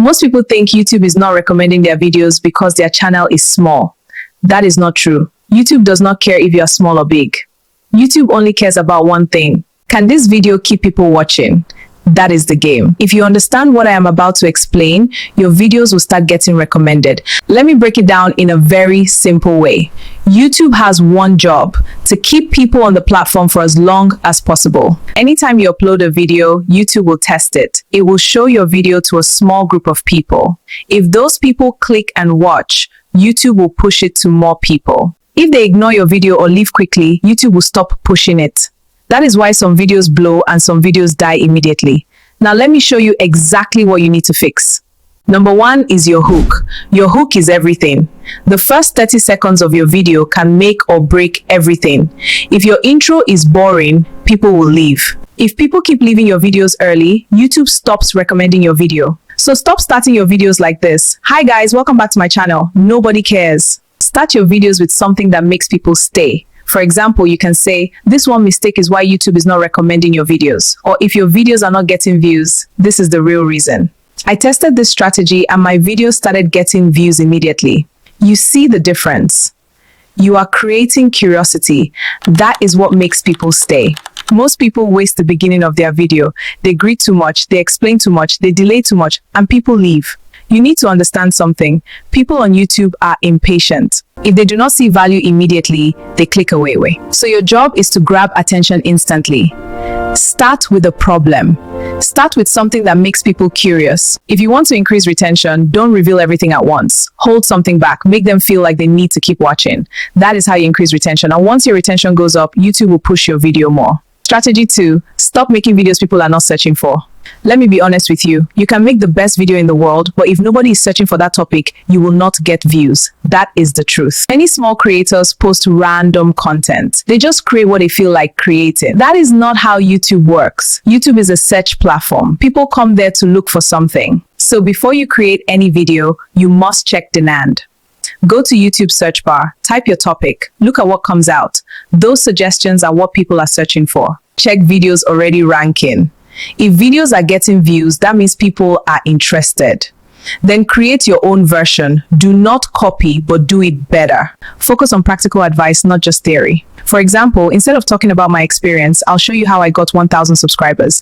Most people think YouTube is not recommending their videos because their channel is small. That is not true. YouTube does not care if you are small or big. YouTube only cares about one thing. Can this video keep people watching? That is the game. If you understand what I am about to explain, your videos will start getting recommended. Let me break it down in a very simple way. YouTube has one job: to keep people on the platform for as long as possible. Anytime you upload a video, YouTube will test it. It will show your video to a small group of people. If those people click and watch, YouTube will push it to more people. If they ignore your video or leave quickly, YouTube will stop pushing it. That is why some videos blow and some videos die immediately. Now let me show you exactly what you need to fix. Number one is your hook. Your hook is everything. The first 30 seconds of your video can make or break everything. If your intro is boring, people will leave. If people keep leaving your videos early, YouTube stops recommending your video. So stop starting your videos like this. Hi guys, welcome back to my channel. Nobody cares. Start your videos with something that makes people stay. For example, you can say, this one mistake is why YouTube is not recommending your videos. Or if your videos are not getting views, this is the real reason. I tested this strategy and my videos started getting views immediately. You see the difference. You are creating curiosity. That is what makes people stay. Most people waste the beginning of their video. They greet too much, they explain too much, they delay too much, and people leave. You need to understand something. People on YouTube are impatient. If they do not see value immediately, they click away. So your job is to grab attention instantly. Start with a problem. Start with something that makes people curious. If you want to increase retention, don't reveal everything at once. Hold something back. Make them feel like they need to keep watching. That is how you increase retention. And once your retention goes up, YouTube will push your video more. Strategy 2, stop making videos people are not searching for. Let me be honest with you. You can make the best video in the world, but if nobody is searching for that topic, you will not get views. That is the truth. Many small creators post random content. They just create what they feel like creating. That is not how YouTube works. YouTube is a search platform. People come there to look for something. So before you create any video, you must check demand. Go to YouTube search bar, type your topic, look at what comes out. Those suggestions are what people are searching for. Check videos already ranking. If videos are getting views, that means people are interested. Then create your own version. Do not copy, but do it better. Focus on practical advice, not just theory. For example, instead of talking about my experience, I'll show you how I got 1,000 subscribers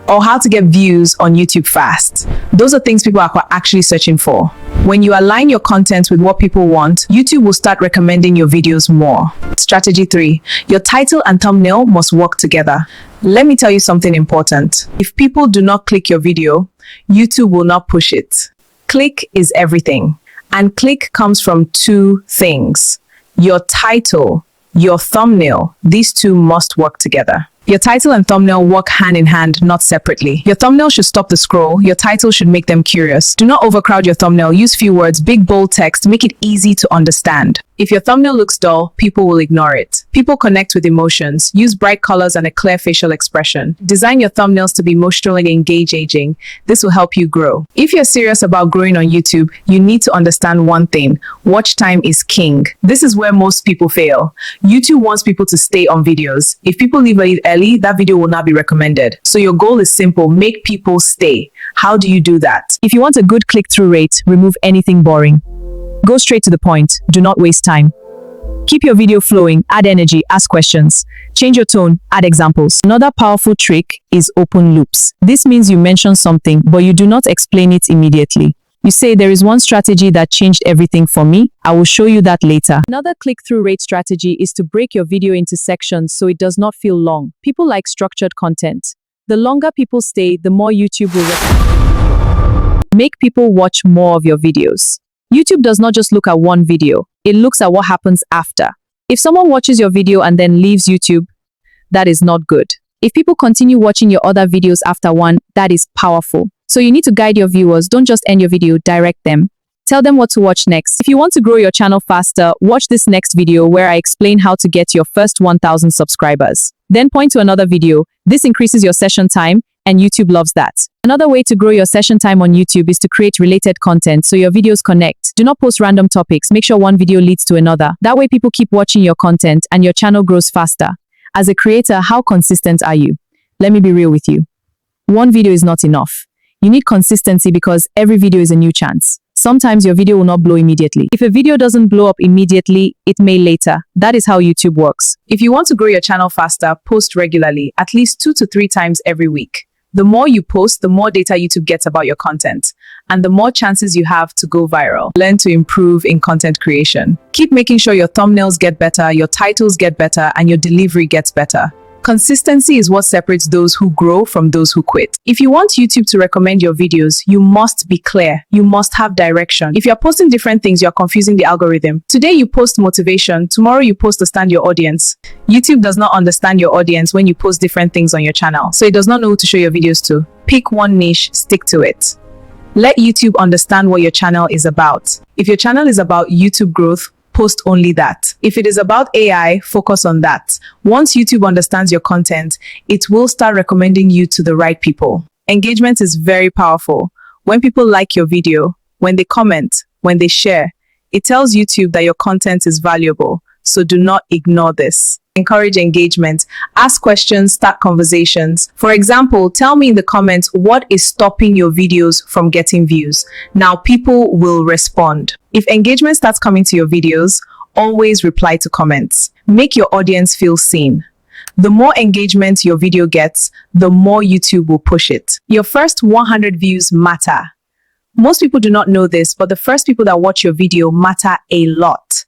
or how to get views on YouTube fast. Those are things people are actually searching for. When you align your content with what people want, YouTube will start recommending your videos more. Strategy 3, your title and thumbnail must work together. Let me tell you something important. If people do not click your video, YouTube will not push it. Click is everything. And click comes from two things. Your title, your thumbnail, these two must work together. Your title and thumbnail work hand in hand, not separately. Your thumbnail should stop the scroll. Your title should make them curious. Do not overcrowd your thumbnail. Use few words, big bold text, make it easy to understand. If your thumbnail looks dull, people will ignore it. People connect with emotions. Use bright colors and a clear facial expression. Design your thumbnails to be emotionally engaging. This will help you grow. If you're serious about growing on YouTube, you need to understand one thing. Watch time is king. This is where most people fail. YouTube wants people to stay on videos. If people leave it early, that video will not be recommended. So your goal is simple. Make people stay. How do you do that? If you want a good click-through rate, remove anything boring. Go straight to the point. Do not waste time. Keep your video flowing, add energy, ask questions. Change your tone, add examples. Another powerful trick is open loops. This means you mention something, but you do not explain it immediately. You say, there is one strategy that changed everything for me. I will show you that later. Another click-through rate strategy is to break your video into sections so it does not feel long. People like structured content. The longer people stay, the more YouTube will recommend. Make people watch more of your videos. YouTube does not just look at one video. It looks at what happens after. If someone watches your video and then leaves YouTube, that is not good. If people continue watching your other videos after one, that is powerful. So you need to guide your viewers. Don't just end your video, direct them. Tell them what to watch next. If you want to grow your channel faster, watch this next video where I explain how to get your first 1,000 subscribers. Then point to another video. This increases your session time, and YouTube loves that. Another way to grow your session time on YouTube is to create related content so your videos connect. Do not post random topics. Make sure one video leads to another. That way people keep watching your content and your channel grows faster. As a creator, how consistent are you? Let me be real with you. One video is not enough. You need consistency because every video is a new chance. Sometimes your video will not blow immediately. If a video doesn't blow up immediately, it may later. That is how YouTube works. If you want to grow your channel faster, post regularly, at least 2 to 3 times every week. The more you post, the more data YouTube gets about your content, and the more chances you have to go viral. Learn to improve in content creation. Keep making sure your thumbnails get better, your titles get better, and your delivery gets better. Consistency is what separates those who grow from those who quit. If you want YouTube to recommend your videos, you must be clear. You must have direction. If you're posting different things, you're confusing the algorithm. Today you post motivation, tomorrow you post to stand your audience. YouTube does not understand your audience when you post different things on your channel, so it does not know who to show your videos to. Pick one niche, stick to it. Let YouTube understand what your channel is about. If your channel is about YouTube growth, post only that. If it is about AI, focus on that. Once YouTube understands your content, it will start recommending you to the right people. Engagement is very powerful. When people like your video, when they comment, when they share, it tells YouTube that your content is valuable. So do not ignore this. Encourage engagement. Ask questions, start conversations. For example, tell me in the comments what is stopping your videos from getting views. Now people will respond. If engagement starts coming to your videos, always reply to comments. Make your audience feel seen. The more engagement your video gets, the more YouTube will push it. Your first 100 views matter. Most people do not know this, but the first people that watch your video matter a lot.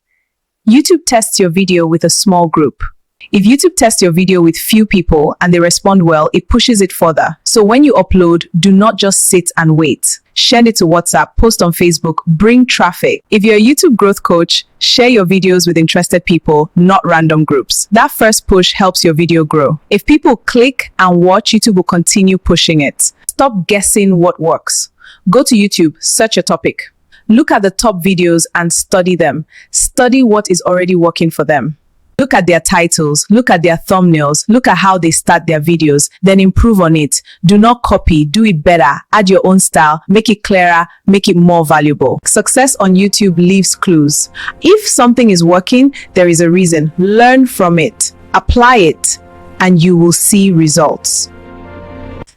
YouTube tests your video with a small group. If YouTube tests your video with few people and they respond well, it pushes it further. So when you upload, do not just sit and wait. Share it to WhatsApp, post on Facebook, bring traffic. If you're a YouTube growth coach, share your videos with interested people, not random groups. That first push helps your video grow. If people click and watch, YouTube will continue pushing it. Stop guessing what works. Go to YouTube, search your topic. Look at the top videos and study them. Study what is already working for them. Look at their titles, look at their thumbnails, look at how they start their videos, then improve on it. Do not copy, do it better, add your own style, make it clearer, make it more valuable. Success on YouTube leaves clues. If something is working, there is a reason. Learn from it, apply it, and you will see results.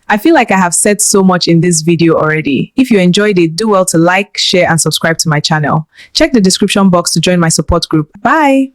I feel like I have said so much in this video already. If you enjoyed it, do well to like, share, and subscribe to my channel. Check the description box to join my support group. Bye!